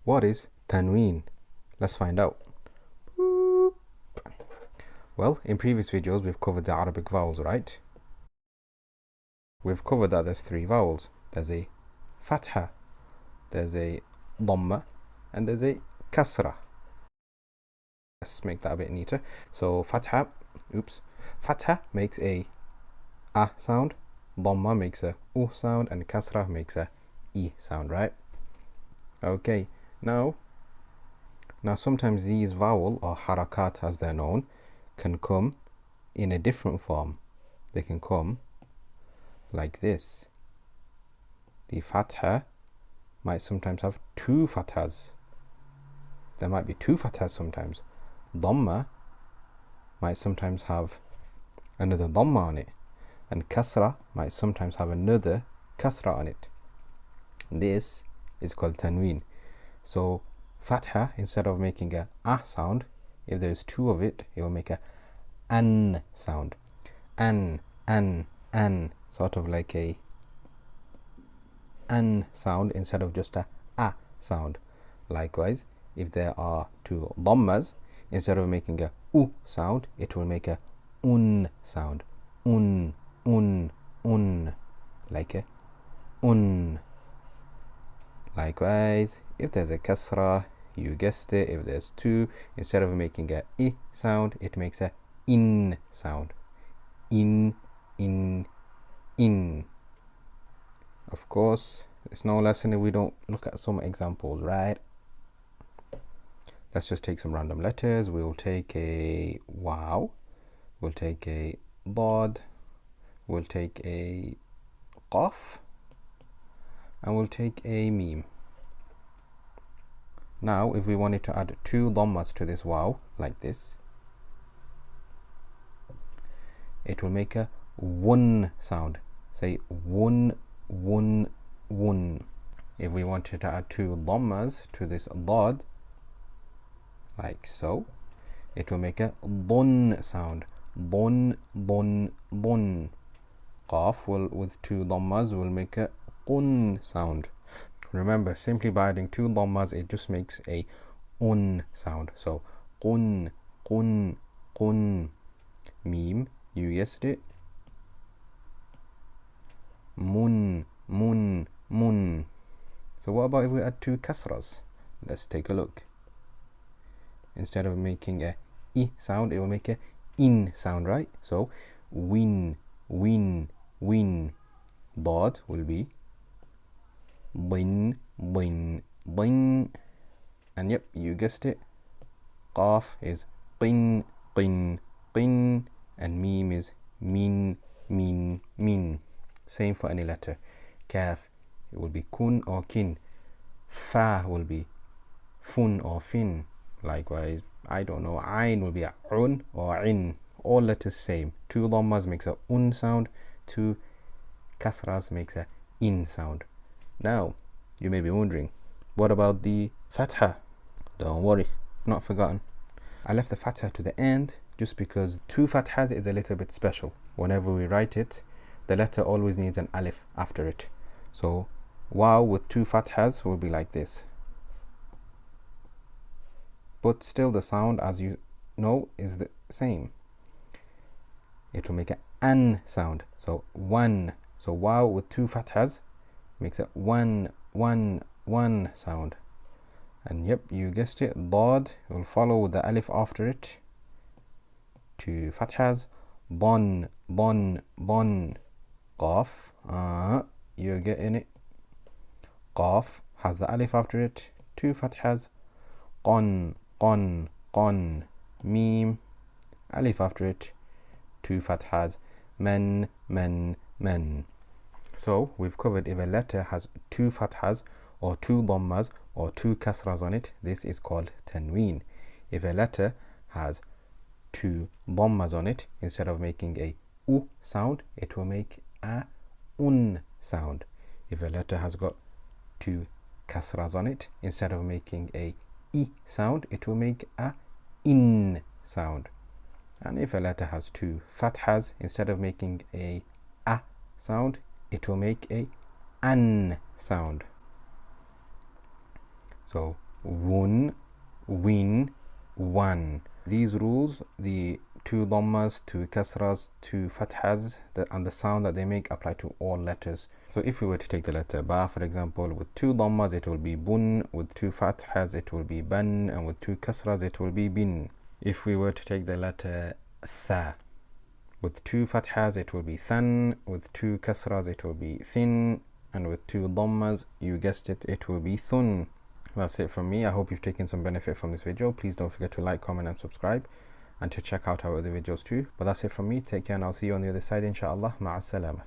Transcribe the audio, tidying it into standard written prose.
What is tanween? Let's find out. Well, in previous videos we've covered the Arabic vowels, right? We've covered that there's three vowels. There's a fatha, there's a dhamma, and there's a kasra. Let's make that a bit neater. So fatha makes a sound, dhamma makes a u sound, and kasra makes a e sound, right? Okay, now sometimes these vowel or harakat as they're known can come in a different form. They can come like this. The fatha might sometimes have two fathas. There might be two fathas sometimes. Dhamma might sometimes have another dhamma on it, and kasra might sometimes have another kasra on it. This is called tanween. So fatha, instead of making a sound, if there's two of it, it will make a an sound. An, sort of like a an sound instead of just a sound. Likewise, if there are two dhammas, instead of making a u sound, it will make a un sound. Un, like a un. Likewise, if there's a kasra, you guessed it, if there's two, instead of making a I sound, it makes a in sound. In. Of course, it's no lesson if we don't look at some examples, right? Let's just take some random letters. We'll take a wow, we'll take a dad, we'll take a qaf, and we'll take a meme. Now, if we wanted to add two dhammas to this wow, like this, it will make a one sound. Say one. If we wanted to add two dhammas to this dad, like so, it will make a dun sound. Dun. Qaf with two dhammas will make a qun sound. Remember, simply by adding two dhammas, it just makes a un sound. So qun. Meme, you guessed it. Mun. So what about if we add two kasras? Let's take a look. Instead of making a I sound, it will make a in sound, right? So win. Dad will be din. And yep, you guessed it. Qaf is qin. And meme is min. Same for any letter. Kaf, it will be kun or kin. Fa will be fun or fin. Likewise, I don't know, ain will be un or in. All letters same. Two dhammas makes a un sound, two kasras makes a in sound. Now, you may be wondering, what about the fatha? Don't worry, not forgotten. I left the fatha to the end just because two fathas is a little bit special. Whenever we write it, the letter always needs an alif after it. So wow with two fathas will be like this. But still the sound, as you know, is the same. It will make an sound. So one. So wow with two fathas makes a one sound. And yep, you guessed it, dad will follow with the alif after it. Two fathas. Bon. Qaf, you're getting it. Qaf has the alif after it. Two fathas. Qon. Meme, alif after it. Two fathas. Men. So we've covered if a letter has two fathas or two dhammas or two kasras on it, this is called tanween. If a letter has two dhammas on it, instead of making a u sound, it will make a un sound. If a letter has got two kasras on it, instead of making a I sound, it will make a in sound. And if a letter has two fathas, instead of making a sound, it will make a an sound. So wun, win, wan. These rules, the two dhammas, two kasras, two fathas, and the sound that they make apply to all letters. So if we were to take the letter ba, for example, with two dhammas it will be bun, with two fathas it will be ban, and with two kasras it will be bin. If we were to take the letter tha, with two fathas it will be than, with two kasras it will be thin, and with two dhammas, you guessed it, it will be thun. That's it from me. I hope you've taken some benefit from this video. Please don't forget to like, comment and subscribe, and to check out our other videos too. But that's it from me. Take care and I'll see you on the other side inshallah. Ma'as salama.